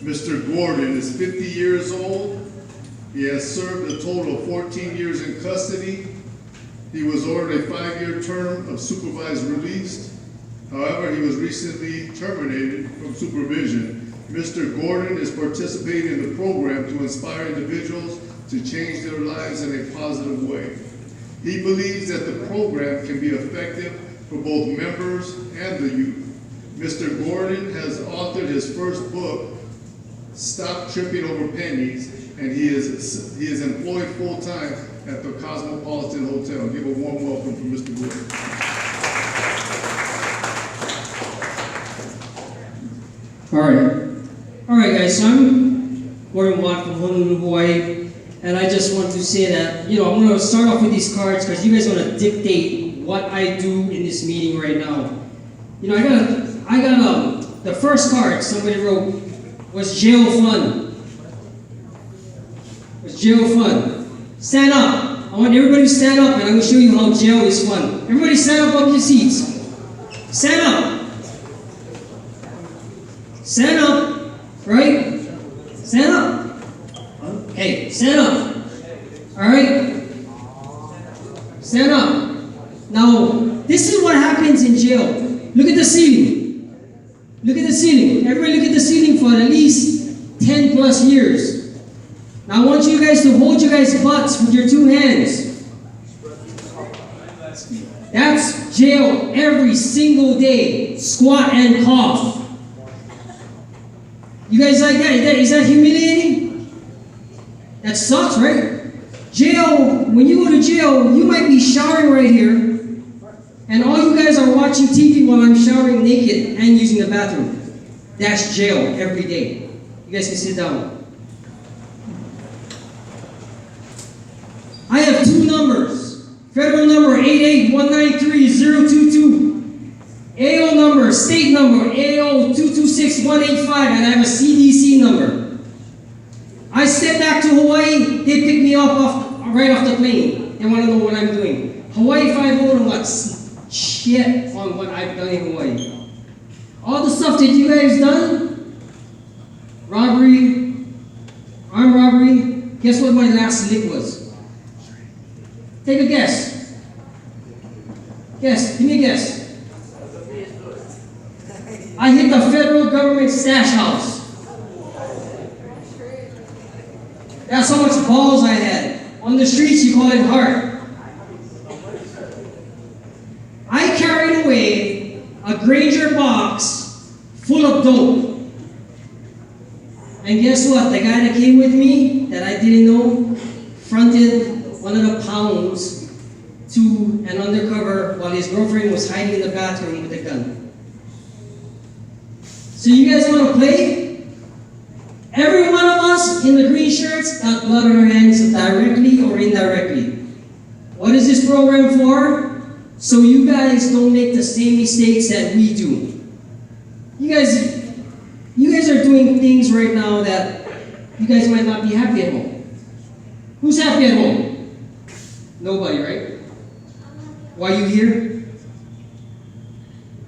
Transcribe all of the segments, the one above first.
Mr. Gordon is 50 years old. He has served a total of 14 years in custody. He was ordered a 5-year term of supervised release. However, he was recently terminated from supervision. Mr. Gordon is participating in the program to inspire individuals to change their lives in a positive way. He believes that the program can be effective for both members and the youth. Mr. Gordon has authored his first book, Stop Tripping Over Pennies, and he is employed full-time at the Cosmopolitan Hotel. Give a warm welcome for Mr. Gordon. All right, guys. So I'm Gordon Watt from Honolulu, Hawaii, and I just want to say that I'm going to start off with these cards because you guys want to dictate what I do in this meeting right now. I got the first card somebody wrote was jail fun. Was jail fun. Stand up. I want everybody to stand up, and I'm going to show you how jail is fun. Everybody stand up your seats. Stand up. Stand up, right? Stand up. Okay, stand up. All right? Stand up. Now, this is what happens in jail. Look at the ceiling. Look at the ceiling. Everybody look at the ceiling for at least 10 plus years. Now, I want you guys to hold your guys' butts with your 2 hands. That's jail every single day. Squat and cough. You guys like that? Is that humiliating? That sucks, right? Jail, when you go to jail, you might be showering right here, and all you guys are watching TV while I'm showering naked and using the bathroom. That's jail every day. You guys can sit down. I have 2 numbers. Federal number 88193022. AO number, state number, AO 226185, and I have a CDC number. I step back to Hawaii, they pick me up right off the plane. They want to know what I'm doing. Hawaii 5-0 and what? Shit on what I've done in Hawaii. All the stuff that you guys done, robbery, armed robbery, guess what my last lick was? Take a guess. Guess, give me a guess. I hit the federal government stash house. That's how much balls I had. On the streets, you call it heart. I carried away a Granger box full of dope. And guess what? The guy that came with me, that I didn't know, fronted one of the pounds to an undercover while his girlfriend was hiding in the bathroom with a gun. So you guys want to play? Every one of us in the green shirts got blood on our hands directly or indirectly. What is this program for? So you guys don't make the same mistakes that we do. You guys are doing things right now that you guys might not be happy at home. Who's happy at home? Nobody, right? Why are you here?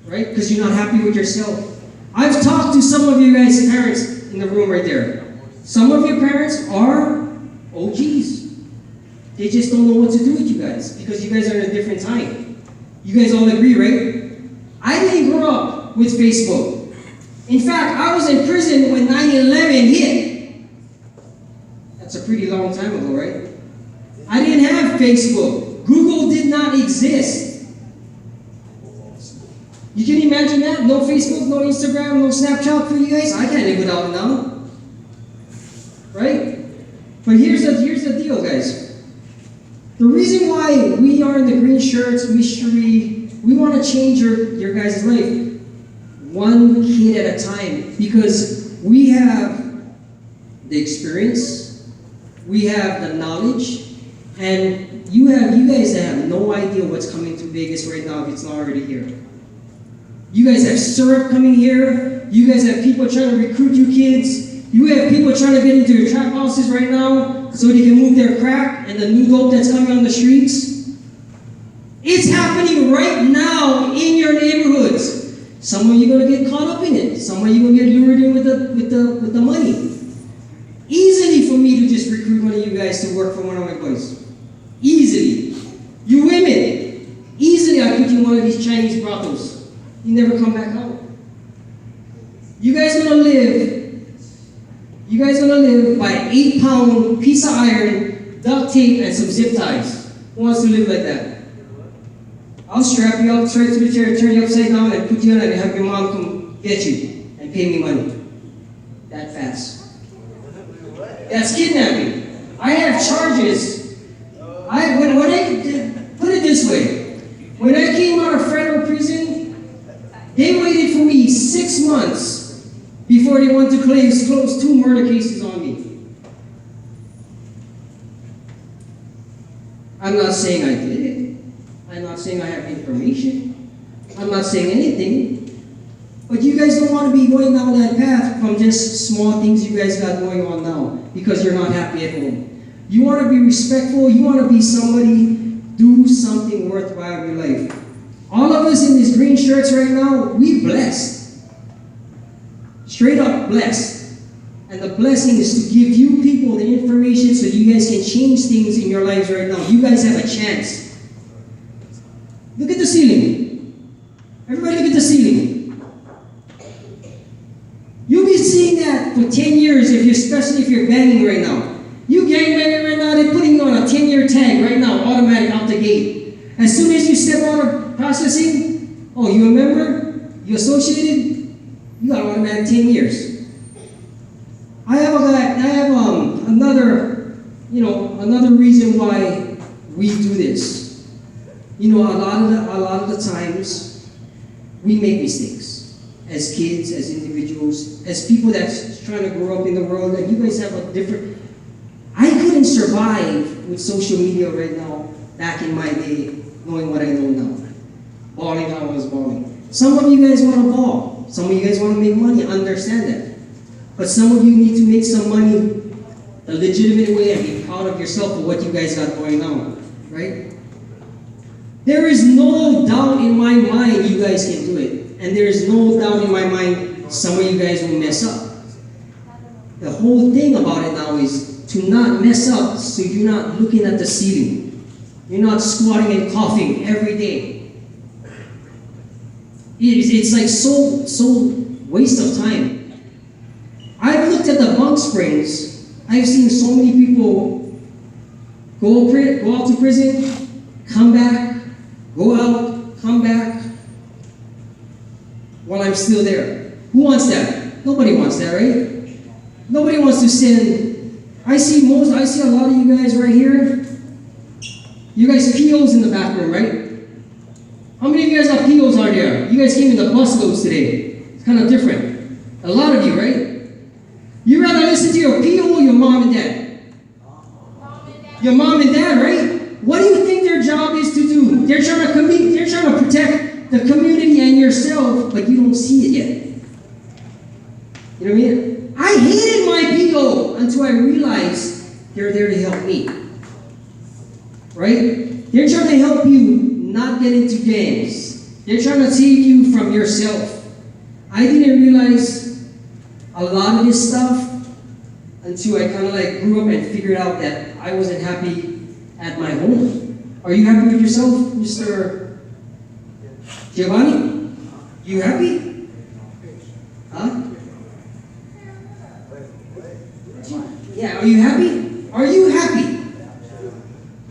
Right? Because you're not happy with yourself. I've talked to some of you guys' parents in the room right there. Some of your parents are OGs. They just don't know what to do with you guys because you guys are in a different time. You guys all agree, right? I didn't grow up with Facebook. In fact, I was in prison when 9/11 hit. That's a pretty long time ago, right? I didn't have Facebook. Google did not exist. You can imagine that? No Facebook, no Instagram, no Snapchat for you guys? I can't live without it now. Right? But here's the deal, guys. The reason why we are in the green shirts, we want to change your guys' life one kid at a time because we have the experience, we have the knowledge, and you guys have no idea what's coming to Vegas right now if it's not already here. You guys have syrup coming here. You guys have people trying to recruit you kids. You have people trying to get into your trap houses right now so they can move their crack and the new dope that's coming on the streets. It's happening right now in your neighborhoods. Some of you are going to get caught up in it. Some of you are going to get lured in with the money. one of you guys to work for one of my boys. Easily. You women, easily I put you in one of these Chinese brothels. You never come back out. You guys gonna live by 8-pound piece of iron, duct tape, and some zip ties. Who wants to live like that? I'll strap you up straight to the chair, turn you upside down, and put you on it and have your mom come get you and pay me money. That fast. That's kidnapping. I have charges. Put it this way. When I came out of federal prison, they waited for me 6 months before they wanted to close 2 murder cases on me. I'm not saying I did it. I'm not saying I have information. I'm not saying anything. But you guys don't want to be going down that path from just small things you guys got going on now because you're not happy at home. You want to be respectful. You want to be somebody, do something worthwhile in your life. All of us in these green shirts right now, we blessed. Straight up blessed. And the blessing is to give you people the information so you guys can change things in your lives right now. You guys have a chance. Look at the ceiling. Everybody look at the ceiling. You'll be seeing that for 10 years, especially if you're banging right now. You gang banging right now, they're putting you on a 10-year tag right now, automatic out the gate. As soon as you step out of processing, oh, you a member? You associated? You got automatic 10 years. I have another reason why we do this. You know, a lot of the times we make mistakes. As kids, as individuals, as people that's trying to grow up in the world, and you guys have a different... I couldn't survive with social media right now, back in my day, knowing what I know now. Balling how I was balling. Some of you guys want to ball. Some of you guys want to make money, understand that. But some of you need to make some money the legitimate way and be proud of yourself for what you guys got going on, right? There is no doubt in my mind you guys can do it. And there is no doubt in my mind some of you guys will mess up. The whole thing about it now is to not mess up so you're not looking at the ceiling. You're not squatting and coughing every day. It's like so waste of time. I've looked at the bunk springs. I've seen so many people go out to prison, come back, go out, come back, while I'm still there. Who wants that? Nobody wants that, right? Nobody wants to send. I see a lot of you guys right here. You guys POs in the back room, right? How many of you guys have POs out there? You guys came in the bus loads today. It's kind of different. A lot of you, right? You rather listen to your PO or your mom and dad? Your mom and dad, right? What do you think their job is to do? They're trying to protect the community and yourself, but you don't see it yet. You know what I mean? I hated my PO until I realized they're there to help me. Right? They're trying to help you not get into gangs. They're trying to save you from yourself. I didn't realize a lot of this stuff until I kind of like grew up and figured out that I wasn't happy at my home. Are you happy with yourself, Mr. Giovanni? You happy? Huh? Yeah, are you happy? Are you happy?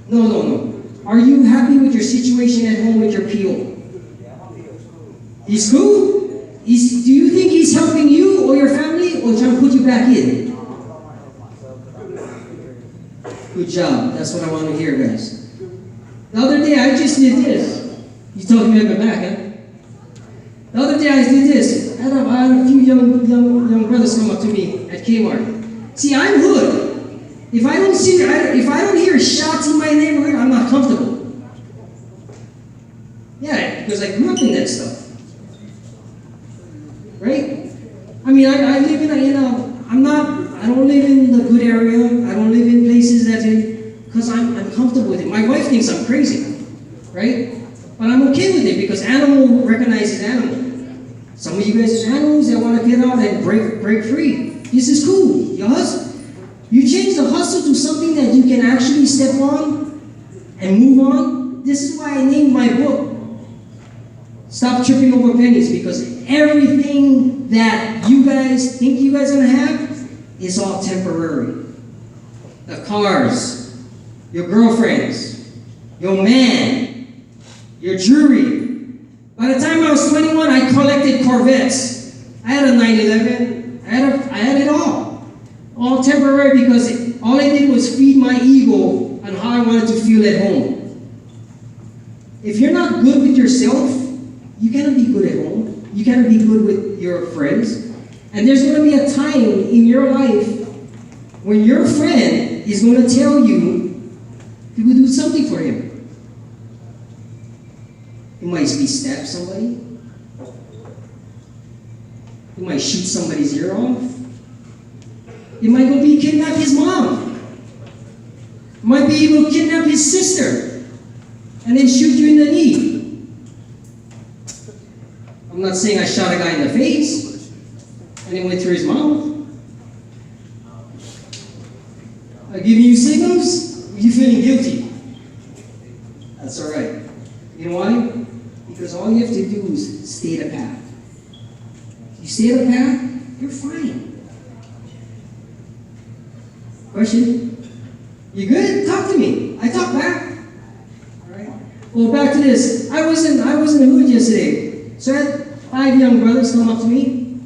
No. Are you happy with your situation at home with your PO? He's cool? Do you think he's helping you or your family or trying to put you back in? Good job. That's what I want to hear, guys. The other day I just did this. You talking me back, huh? The other day I did this. I had a few young brothers come up to me at Kmart. See, I'm hood. If I don't hear shots in my neighborhood, I'm not comfortable. Yeah, because I grew up in that stuff. Right? I mean, I live I don't live in the good area. I don't live in places because I'm comfortable with it. My wife thinks I'm crazy. Right? But I'm okay with it because animal recognizes animal. Some of you guys are animals that want to get out and break free. This is cool. Your husband. You change the hustle to something that you can actually step on and move on. This is why I named my book, Stop Tripping Over Pennies, because everything that you guys think you guys are going to have is all temporary. The cars, your girlfriends, your man, your jewelry. By the time I was 21, I collected Corvettes. I had a 911. I had it all. All temporary because all I did was feed my ego on how I wanted to feel at home. If you're not good with yourself, you cannot be good at home. You cannot be good with your friends. And there's going to be a time in your life when your friend is going to tell you to do something for him. You might be stab somebody. You might shoot somebody's ear off. You might go be kidnap his mom. You might be able to kidnap his sister and then shoot you in the knee. I'm not saying I shot a guy in the face and it went through his mouth. I'm giving you signals, you're feeling guilty. That's all right. You know why? Because all you have to do is stay the path. If you stay the path, you're fine. Question? You good? Talk to me. I talk back. All right. Well, back to this. I was in the hood yesterday. So I had 5 young brothers come up to me.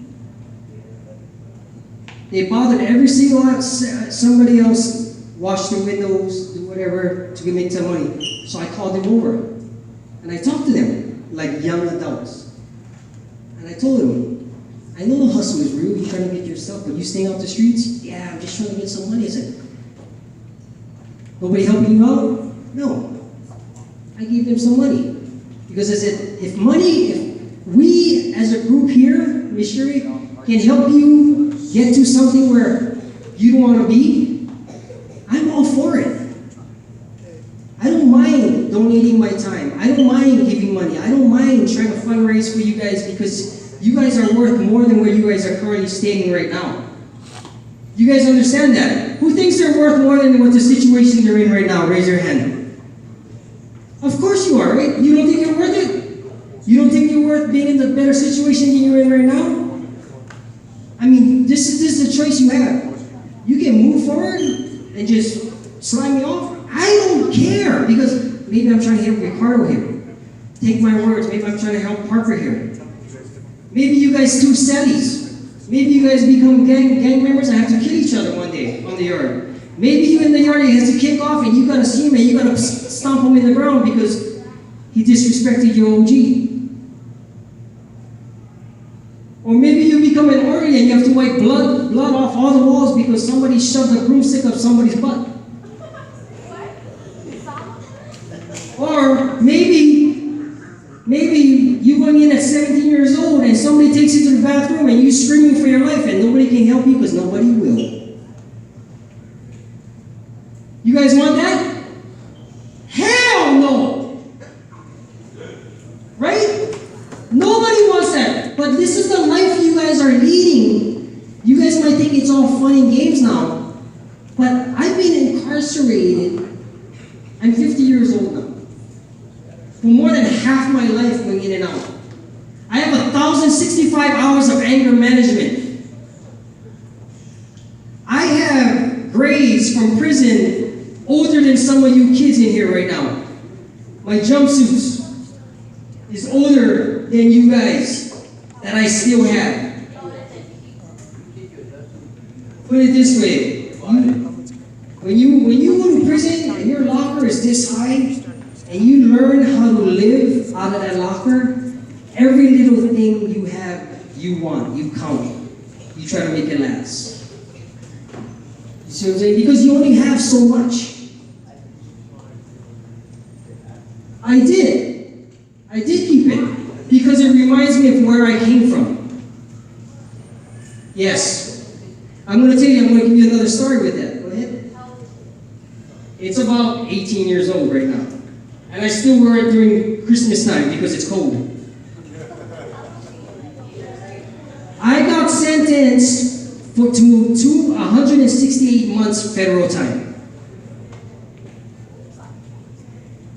They bothered every single one. Somebody else wash their windows, do whatever to make some money. So I called them over and I talked to them like young adults. And I told them, I know the hustle is real, you're trying to get your stuff, but you staying out the streets? Yeah, I'm just trying to get some money. I said, nobody helping you out? No. I gave them some money. Because I said, if we as a group here, Missouri, can help you get to something where you don't want to be, I'm all for it. I don't mind donating my time. I don't mind giving money. I don't mind trying to fundraise for you guys because you guys are worth more than where you guys are currently standing right now. You guys understand that? Who thinks they're worth more than what the situation you're in right now? Raise your hand. Of course you are, right? You don't think you're worth it? You don't think you're worth being in the better situation than you're in right now? I mean, this is the choice you have. You can move forward and just slide me off. I don't care because maybe I'm trying to help Ricardo here. Take my words. Maybe I'm trying to help Parker here. Maybe you guys do studies. Maybe you guys become gang members and have to kill each other one day on the yard. Maybe you in the yard, he has to kick off and you gotta see him and you gotta stomp him in the ground because he disrespected your OG. Or maybe you become an orderly and you have to wipe blood off all the walls because somebody shoved a broomstick up somebody's butt. Or maybe you going in at 17 years old and somebody takes you to the bathroom and you screaming for your life and nobody can help you because nobody will. You guys want that? Hell no! Right? Nobody wants that. But this is the life you guys are leading. You guys might think it's all fun and games now. But I've been incarcerated. I'm 50 years old now. For more than half my life going in and out. I have 1,065 hours of anger management. I have grades from prison older than some of you kids in here right now. My jumpsuits is older than you guys that I still have. Put it this way. When you go to prison and your locker is this high, and you learn how to live out of that locker, every little thing you have, you want, you count. You try to make it last. You see what I'm saying? Because you only have so much. I did keep it. Because it reminds me of where I came from. Yes. I'm going to tell you, I'm going to give you another story with that. Go ahead. It's about 18 years old right now. And I still wear it during Christmas time because it's cold. I got sentenced to 168 months federal time.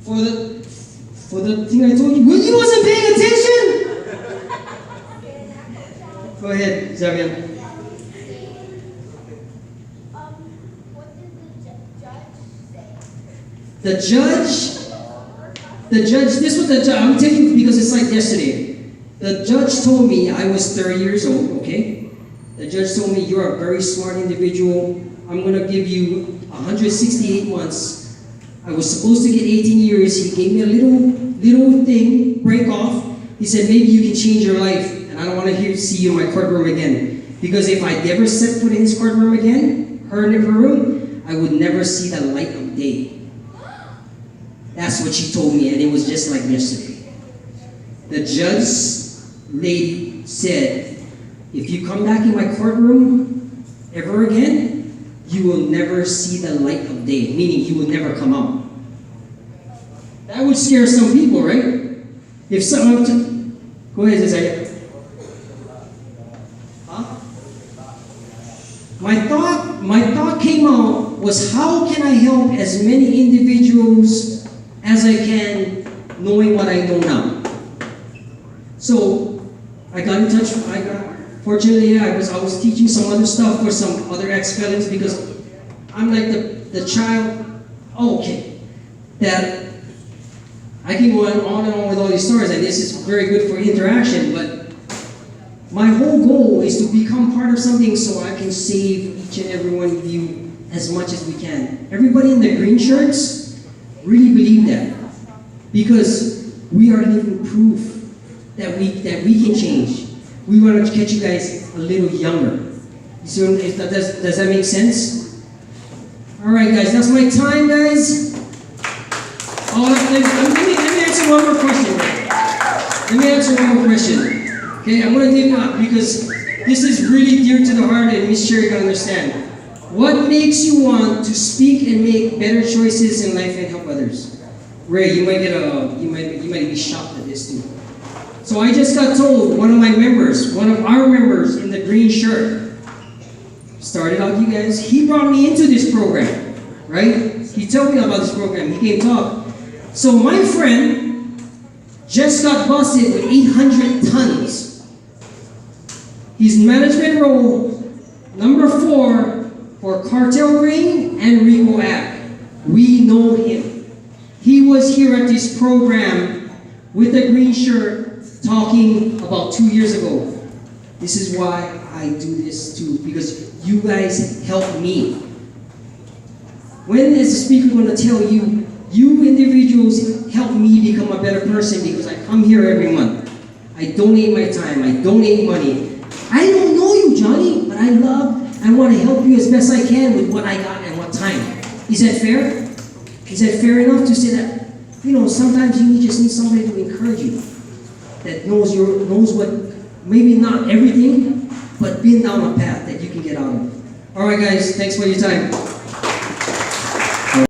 For the thing I told you, well, you wasn't paying attention. Go ahead, Xavier. What did the judge say? The judge, this was the judge, I'm telling you because it's like yesterday. The judge told me I was 30 years old, okay? The judge told me you're a very smart individual. I'm gonna give you 168 months. I was supposed to get 18 years. He gave me a little thing, break off. He said, maybe you can change your life, and I don't want to see you in my courtroom again. Because if I ever set foot in his courtroom again, her in her room, I would never see the light of day. That's what she told me, and it was just like yesterday. The judge lady said, if you come back in my courtroom ever again, you will never see the light of day, meaning you will never come out. That would scare some people, right? If someone, go ahead, Isaiah. Huh? My thought came out was how can I help as many individuals as I can, knowing what I know now. So I got in touch. Fortunately, I was teaching some other stuff for some other ex-felons because I'm like the child. Oh, okay, that I can go on and on with all these stories, and this is very good for interaction. But my whole goal is to become part of something so I can save each and every one of you as much as we can. Everybody in the green shirts really believe that because we are living proof that we can change. We want to catch you guys a little younger. So does that make sense? All right, guys, that's my time, guys. Let me answer one more question. Let me answer one more question. Okay, I'm going to leave it because this is really dear to the heart, and Miss Sherry can understand. What makes you want to speak and make better choices in life and help others? Ray, you might be shocked at this too. So I just got told one of our members in the green shirt, started out, you guys, he brought me into this program, right? He told me about this program. He came talk. So my friend just got busted with 800 tons. He's management role number 4 for cartel ring and RICO Act. We know him. He was here at this program with a green shirt talking about 2 years ago. This is why I do this too, because you guys help me. When is the speaker going to tell you, you individuals help me become a better person because I come here every month. I donate my time, I donate money. I don't know you, Johnny, but I want to help you as best I can with what I got and what time. Is that fair? Is that fair enough to say that, sometimes you just need somebody to encourage you, that knows what, maybe not everything, but been down a path that you can get out of. All right, guys, thanks for your time.